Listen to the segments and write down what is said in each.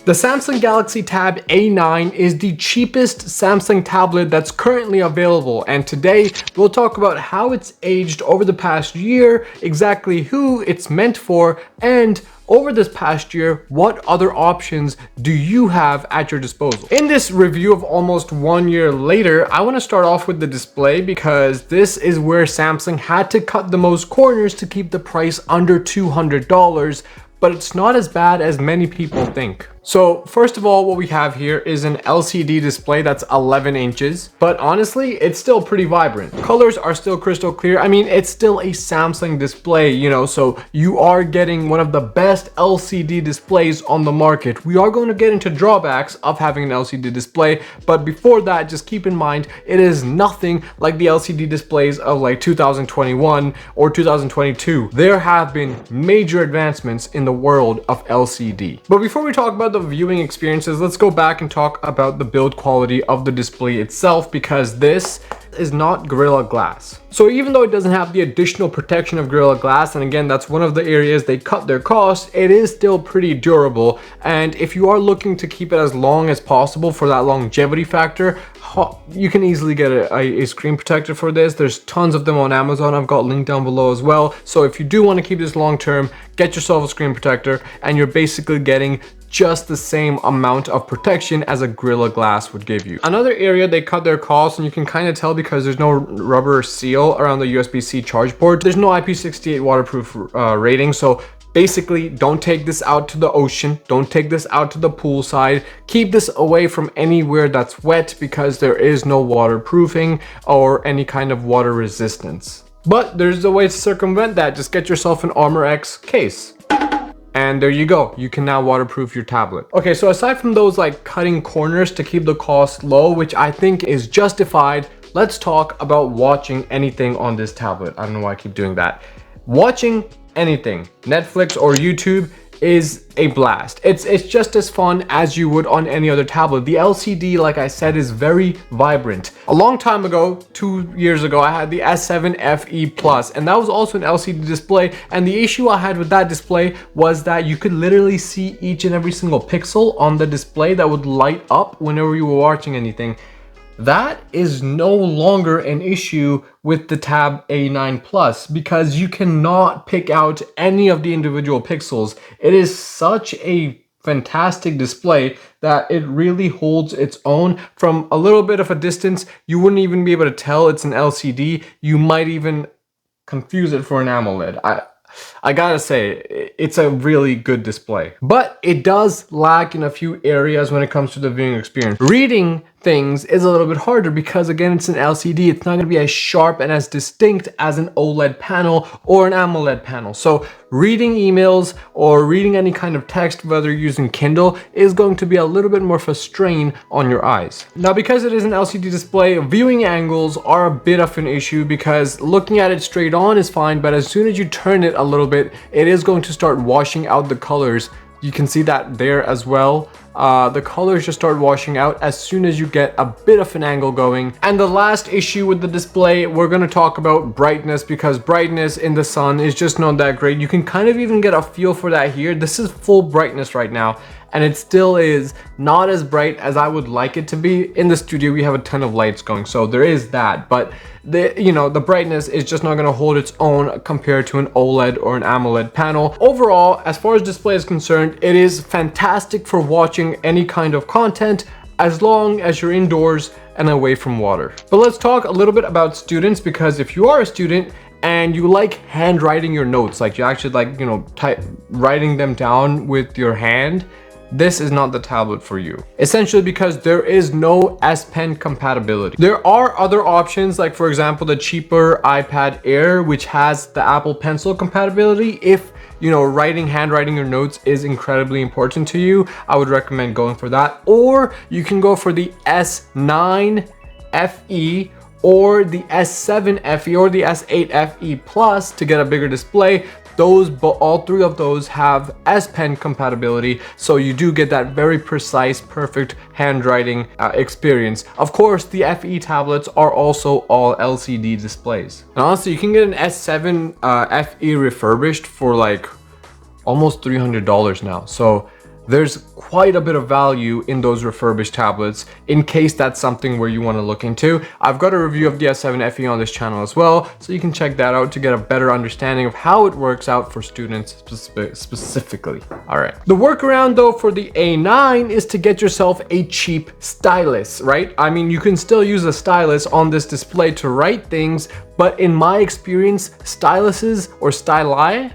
The Samsung Galaxy Tab A9 is the cheapest Samsung tablet that's currently available, and today we'll talk about how it's aged over the past year, exactly who it's meant for, and over this past year, what other options do you have at your disposal? In this review of almost 1 year later, I want to start off with the display because this is where Samsung had to cut the most corners to keep the price under $200, but it's not as bad as many people think. So first of all, what we have here is an LCD display that's 11 inches, but honestly, it's still pretty vibrant. Colors are still crystal clear. I mean, it's still a Samsung display, you know, so you are getting one of the best LCD displays on the market. We are going to get into drawbacks of having an LCD display, but before that, just keep in mind, it is nothing like the LCD displays of like 2021 or 2022. There have been major advancements in the world of LCD. But before we talk about the viewing experiences, let's go back and talk about the build quality of the display itself, because this is not Gorilla Glass. So even though it doesn't have the additional protection of Gorilla Glass, and again, that's one of the areas they cut their costs, it is still pretty durable. And if you are looking to keep it as long as possible for that longevity factor, you can easily get a screen protector for this. There's tons of them on Amazon. I've got a link down below as well. So if you do want to keep this long term, get yourself a screen protector and you're basically getting just the same amount of protection as a Gorilla Glass would give you. Another area they cut their costs, and you can kind of tell because there's no rubber seal around the USB-C charge port. There's no IP68 waterproof rating, so basically, don't take this out to the ocean. Don't take this out to the poolside. Keep this away from anywhere that's wet because there is no waterproofing or any kind of water resistance. But there's a way to circumvent that. Just get yourself an Armor X case. And there you go. You can now waterproof your tablet. Okay, so aside from those like cutting corners to keep the cost low, which I think is justified, let's talk about watching anything on this tablet. I don't know why I keep doing that. Watching anything, Netflix or YouTube, is a blast. It's just as fun as you would on any other tablet. The LCD, like I said, is very vibrant. A long time ago, 2 years ago, I had the S7 FE Plus, and that was also an LCD display. And the issue I had with that display was that you could literally see each and every single pixel on the display that would light up whenever you were watching anything. That is no longer an issue with the Tab A9 Plus because you cannot pick out any of the individual pixels. It is such a fantastic display that it really holds its own. From a little bit of a distance, you wouldn't even be able to tell it's an LCD. You might even confuse it for an AMOLED. I gotta say, it's a really good display, but it does lack in a few areas when it comes to the viewing experience. Reading things is a little bit harder because again, it's an LCD. It's not going to be as sharp and as distinct as an OLED panel or an AMOLED panel. So reading emails or reading any kind of text, whether you're using Kindle, is going to be a little bit more of a strain on your eyes. Now, because it is an LCD display, viewing angles are a bit of an issue because looking at it straight on is fine, but as soon as you turn it a little bit, it is going to start washing out the colors. You can see that there as well. The colors just start washing out as soon as you get a bit of an angle going. And the last issue with the display, we're going to talk about brightness, because brightness in the sun is just not that great. You can kind of even get a feel for that here. This is full brightness right now, and it still is not as bright as I would like it to be. In the studio, we have a ton of lights going, so there is that, but the brightness is just not going to hold its own compared to an OLED or an AMOLED panel. Overall, as far as display is concerned, it is fantastic for watching any kind of content as long as you're indoors and away from water. But let's talk a little bit about students, because if you are a student and you like handwriting your notes, like you actually like, writing them down with your hand, this is not the tablet for you. Essentially because there is no S Pen compatibility. There are other options, like for example, the cheaper iPad Air, which has the Apple Pencil compatibility. If handwriting your notes is incredibly important to you, I would recommend going for that. Or you can go for the S9 FE or the S7 FE or the S8 FE Plus to get a bigger display. All three of those have S Pen compatibility, so you do get that very precise, perfect handwriting experience. Of course, the FE tablets are also all LCD displays. And honestly, you can get an S7 FE refurbished for like almost $300 now. So there's quite a bit of value in those refurbished tablets in case that's something where you want to look into. I've got a review of the S7 FE on this channel as well, so you can check that out to get a better understanding of how it works out for students specifically. All right. The workaround though for the A9 is to get yourself a cheap stylus, right? I mean, you can still use a stylus on this display to write things, but in my experience, styluses or styli,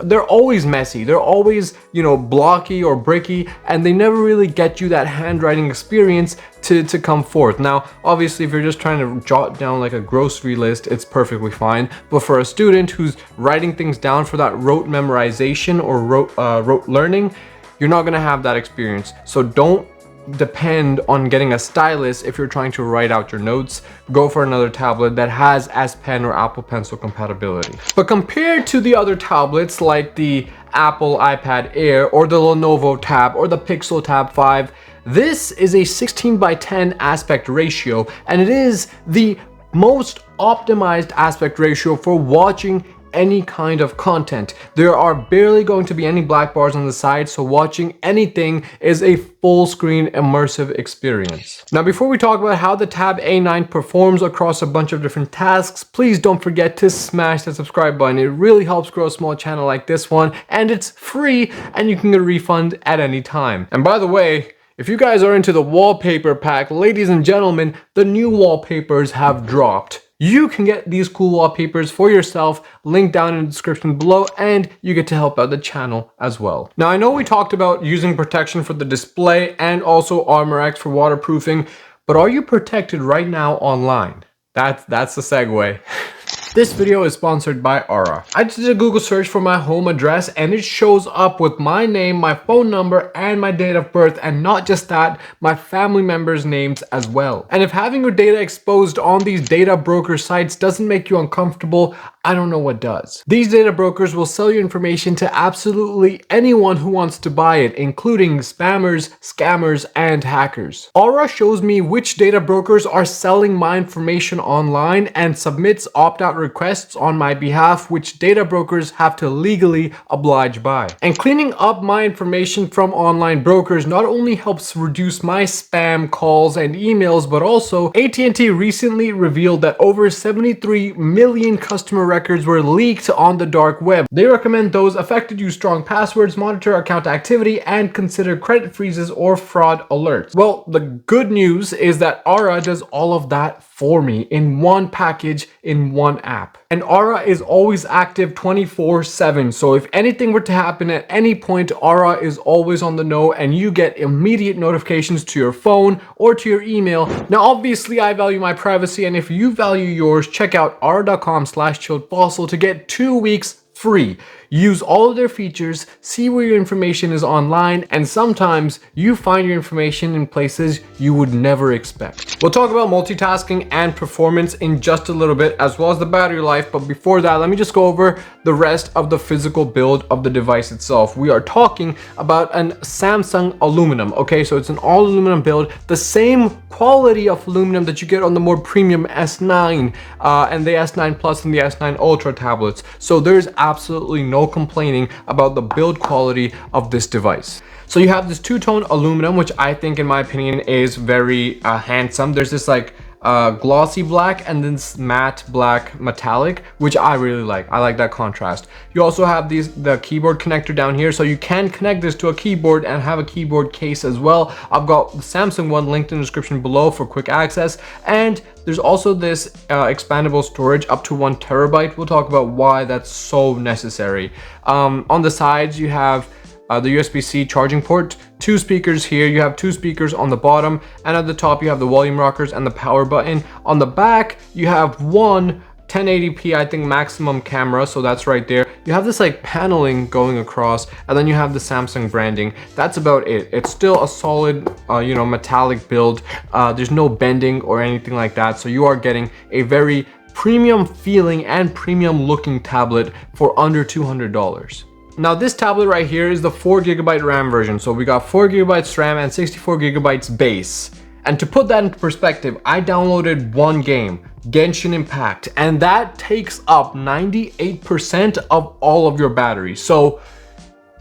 they're always messy. They're always, blocky or bricky, and they never really get you that handwriting experience to come forth. Now, obviously, if you're just trying to jot down like a grocery list, it's perfectly fine. But for a student who's writing things down for that rote memorization or rote learning, you're not gonna have that experience. So don't depend on getting a stylus if you're trying to write out your notes. Go for another tablet that has S Pen or Apple Pencil compatibility. But compared to the other tablets like the Apple iPad Air or the Lenovo Tab or the Pixel Tab 5, this is a 16:10 aspect ratio, and it is the most optimized aspect ratio for watching any kind of content. There are barely going to be any black bars on the side, so watching anything is a full screen immersive experience. Now, before we talk about how the Tab A9 performs across a bunch of different tasks, please don't forget to smash the subscribe button. It really helps grow a small channel like this one, and it's free, and you can get a refund at any time. And by the way, if you guys are into the wallpaper pack, ladies and gentlemen, the new wallpapers have dropped. You can get these cool wallpapers for yourself, link down in the description below, and you get to help out the channel as well. Now, I know we talked about using protection for the display and also Armor X for waterproofing, but are you protected right now online? That's the segue. This video is sponsored by Aura. I just did a Google search for my home address and it shows up with my name, my phone number, and my date of birth, and not just that, my family members' names as well. And if having your data exposed on these data broker sites doesn't make you uncomfortable, I don't know what does. These data brokers will sell your information to absolutely anyone who wants to buy it, including spammers, scammers, and hackers. Aura shows me which data brokers are selling my information online and submits opt-out requests on my behalf, which data brokers have to legally oblige by. And cleaning up my information from online brokers not only helps reduce my spam calls and emails, but also AT&T recently revealed that over 73 million customer records were leaked on the dark web. They recommend those affected use strong passwords, monitor account activity, and consider credit freezes or fraud alerts. Well, the good news is that Aura does all of that for me in one package, in one app. And Aura is always active 24/7. So if anything were to happen at any point, Aura is always on the know and you get immediate notifications to your phone or to your email. Now, obviously, I value my privacy, and if you value yours, check out aura.com/chilledfossil to get 2 weeks free. Use all of their features, see where your information is online, and sometimes you find your information in places you would never expect. We'll talk about multitasking and performance in just a little bit, as well as the battery life, but before that, let me just go over the rest of the physical build of the device itself. We are talking about an Samsung aluminum, okay? So it's an all aluminum build, the same quality of aluminum that you get on the more premium S9 and the S9 Plus and the S9 Ultra tablets. So there's absolutely no complaining about the build quality of this device. So you have this two-tone aluminum, which I think in my opinion is very handsome. There's this like glossy black and then matte black metallic, which I really like. I like that contrast. You also have the keyboard connector down here, so you can connect this to a keyboard and have a keyboard case as well. I've got the Samsung one linked in the description below for quick access, and there's also this expandable storage up to 1 terabyte. We'll talk about why that's so necessary. On the sides you have the USB-C charging port, 2 speakers here, you have 2 speakers on the bottom, and at the top you have the volume rockers and the power button. On the back you have one 1080p, I think, maximum camera, so that's right there. You have this like paneling going across, and then you have the Samsung branding. That's about it. It's still a solid metallic build. There's no bending or anything like that, so you are getting a very premium feeling and premium looking tablet for under $200. Now this tablet right here is the 4GB RAM version. So we got 4GB RAM and 64GB base. And to put that into perspective, I downloaded one game, Genshin Impact, and that takes up 98% of all of your battery. So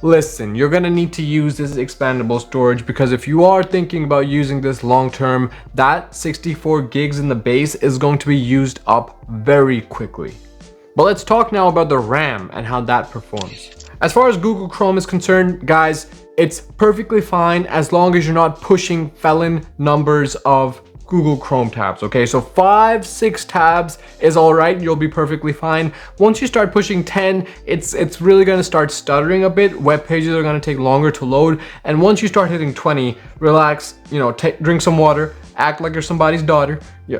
Listen, you're gonna need to use this expandable storage because if you are thinking about using this long term, that 64 gigs in the base is going to be used up very quickly. But let's talk now about the RAM and how that performs. As far as Google Chrome is concerned, guys, it's perfectly fine as long as you're not pushing felon numbers of Google Chrome tabs. Okay, so 5, 6 tabs is all right. You'll be perfectly fine. Once you start pushing 10, it's really going to start stuttering a bit. Web pages are going to take longer to load. And once you start hitting 20, relax, drink some water, act like you're somebody's daughter. Yeah.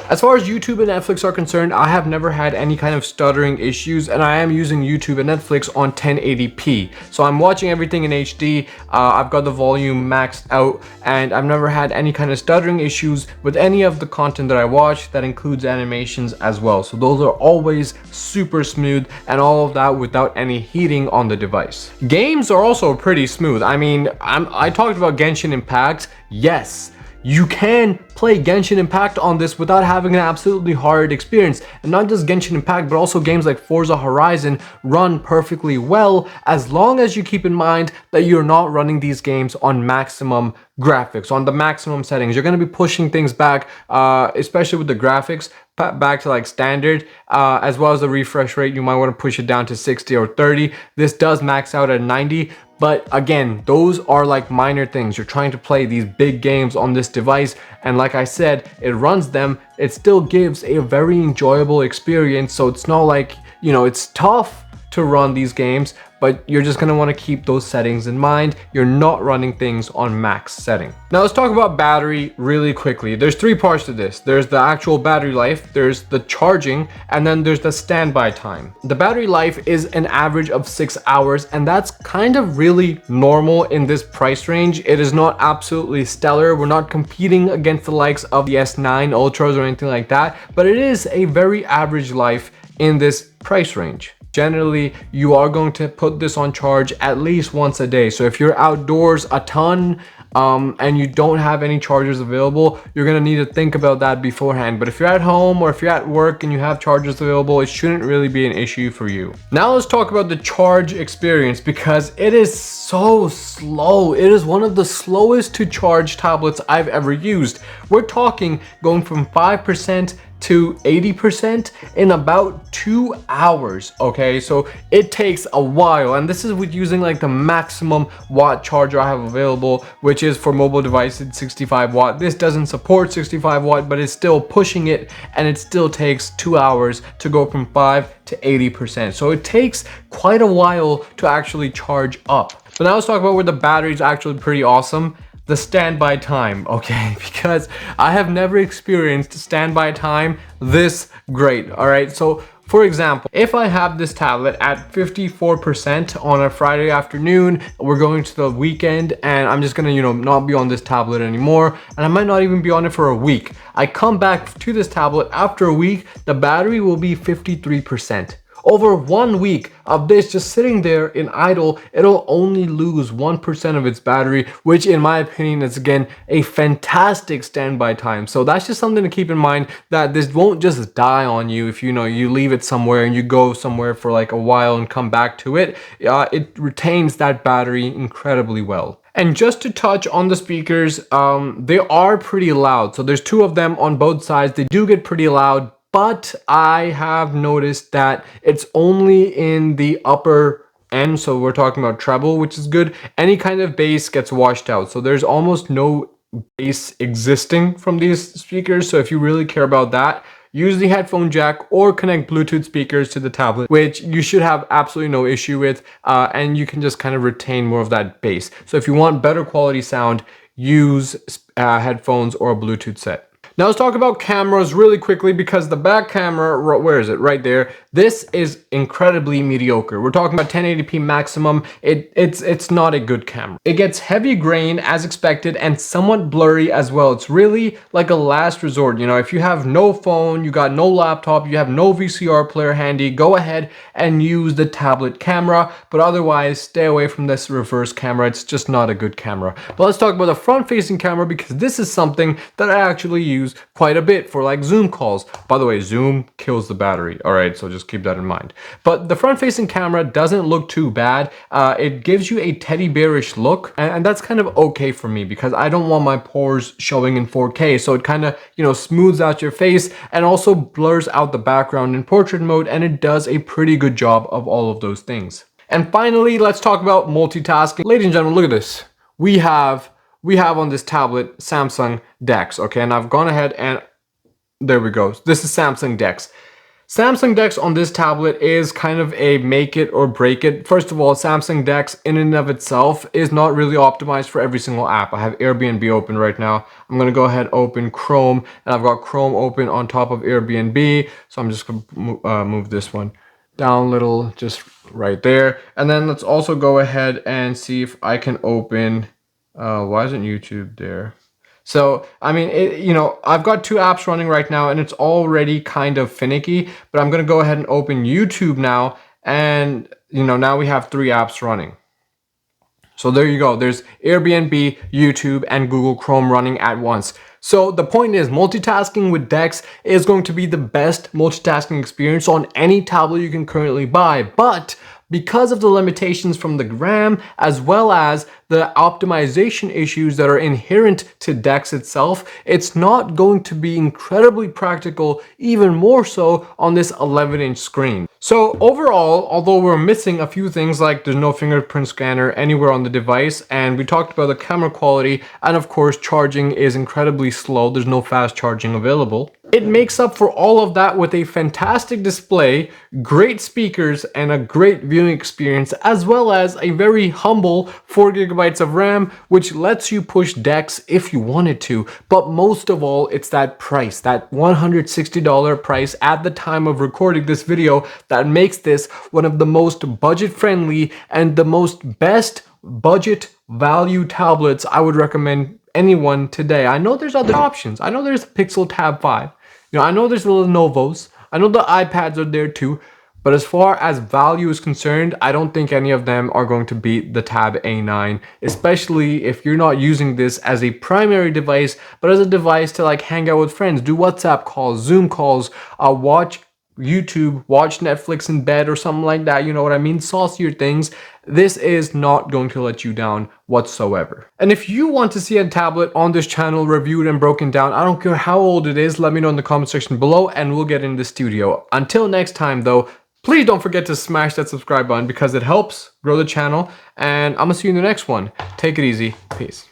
As far as YouTube and Netflix are concerned, I have never had any kind of stuttering issues, and I am using YouTube and Netflix on 1080p. So I'm watching everything in HD, I've got the volume maxed out, and I've never had any kind of stuttering issues with any of the content that I watch. That includes animations as well. So those are always super smooth, and all of that without any heating on the device. Games are also pretty smooth. I mean, I talked about Genshin Impact. Yes, you can play Genshin Impact on this without having an absolutely hard experience. And not just Genshin Impact, but also games like Forza Horizon run perfectly well, as long as you keep in mind that you're not running these games on maximum graphics, on the maximum settings. You're going to be pushing things back, especially with the graphics, back to like standard, as well as the refresh rate. You might want to push it down to 60 or 30. This does max out at 90. But again, those are like minor things. You're trying to play these big games on this device, and like I said, it runs them. It still gives a very enjoyable experience. So it's not like, it's tough to run these games, but you're just going to want to keep those settings in mind. You're not running things on max setting. Now let's talk about battery really quickly. There's 3 parts to this. There's the actual battery life, there's the charging, and then there's the standby time. The battery life is an average of 6 hours, and that's kind of really normal in this price range. It is not absolutely stellar. We're not competing against the likes of the S9 Ultras or anything like that, but it is a very average life in this price range. Generally, you are going to put this on charge at least once a day. So if you're outdoors a ton and you don't have any chargers available, you're going to need to think about that beforehand. But if you're at home or if you're at work and you have chargers available, it shouldn't really be an issue for you. Now let's talk about the charge experience, because it is so slow. It is one of the slowest to charge tablets I've ever used. We're talking going from 5% to 80% in about 2 hours. Okay, so it takes a while, and this is with using like the maximum watt charger I have available, which is for mobile devices 65 watt. This doesn't support 65 watt, but it's still pushing it, and it still takes 2 hours to go from 5 to 80%. So it takes quite a while to actually charge up. But now let's talk about where the battery is actually pretty awesome. The standby time, okay, because I have never experienced standby time this great. All right, so for example, if I have this tablet at 54% on a Friday afternoon, we're going to the weekend, and I'm just gonna, not be on this tablet anymore, and I might not even be on it for a week. I come back to this tablet after a week, the battery will be 53%. Over 1 week of this just sitting there in idle, it'll only lose 1% of its battery, which in my opinion is again a fantastic standby time. So that's just something to keep in mind, that this won't just die on you if you leave it somewhere and you go somewhere for like a while and come back to it. It retains that battery incredibly well. And just to touch on the speakers, they are pretty loud. So there's 2 of them on both sides. They do get pretty loud, but I have noticed that it's only in the upper end. So we're talking about treble, which is good. Any kind of bass gets washed out. So there's almost no bass existing from these speakers. So if you really care about that, use the headphone jack or connect Bluetooth speakers to the tablet, which you should have absolutely no issue with. And you can just kind of retain more of that bass. So if you want better quality sound, use headphones or a Bluetooth set. Now let's talk about cameras really quickly, because the back camera, where is it? Right there. This is incredibly mediocre. We're talking about 1080p maximum. It's not a good camera. It gets heavy grain as expected and somewhat blurry as well. It's really like a last resort. If you have no phone, you got no laptop, you have no VCR player handy, go ahead and use the tablet camera. But otherwise, stay away from this reverse camera. It's just not a good camera. But let's talk about the front-facing camera, because this is something that I actually use quite a bit for like Zoom calls. By the way, Zoom kills the battery. All right, so just just keep that in mind. But the front-facing camera doesn't look too bad. It gives you a teddy bearish look, and that's kind of okay for me because I don't want my pores showing in 4K. So it kind of, you know, smooths out your face and also blurs out the background in portrait mode, and it does a pretty good job of all of those things. And finally, let's talk about multitasking. Ladies and gentlemen, look at this. We have on this tablet Samsung DeX, okay? And I've gone ahead and there we go. This is Samsung DeX. Samsung DeX on this tablet is kind of a make it or break it. First of all, Samsung DeX in and of itself is not really optimized for every single app. I have Airbnb open right now. I'm gonna go ahead, open Chrome, and I've got Chrome open on top of Airbnb. So I'm just gonna move this one down a little, just right there. And then let's also go ahead and see if I can open, why isn't YouTube there? So, I mean, you know, I've got 2 apps running right now and it's already kind of finicky, but I'm going to go ahead and open YouTube now. And, you know, now we have 3 apps running. So there you go. There's Airbnb, YouTube, and Google Chrome running at once. So the point is, multitasking with DeX is going to be the best multitasking experience on any tablet you can currently buy. But because of the limitations from the RAM, as well as the optimization issues that are inherent to DeX itself, it's not going to be incredibly practical, even more so on this 11-inch screen. So overall, although we're missing a few things like there's no fingerprint scanner anywhere on the device, and we talked about the camera quality, and of course charging is incredibly slow, there's no fast charging available. It makes up for all of that with a fantastic display, great speakers, and a great viewing experience, as well as a very humble 4 GB of RAM, which lets you push DeX if you wanted to. But most of all, it's that price, that $160 price at the time of recording this video, that makes this one of the most budget-friendly and the most best budget value tablets I would recommend anyone today. I know there's other options. I know there's Pixel Tab 5. You know, I know there's the Lenovo's. I know the iPads are there too. But as far as value is concerned, I don't think any of them are going to beat the Tab A9, especially if you're not using this as a primary device, but as a device to like hang out with friends, do WhatsApp calls, Zoom calls, watch YouTube, watch Netflix in bed or something like that, you know what I mean, saucier things. This is not going to let you down whatsoever. And if you want to see a tablet on this channel reviewed and broken down, I don't care how old it is, let me know in the comment section below and we'll get in the studio. Until next time though, please don't forget to smash that subscribe button because it helps grow the channel, and I'm gonna see you in the next one. Take it easy. Peace.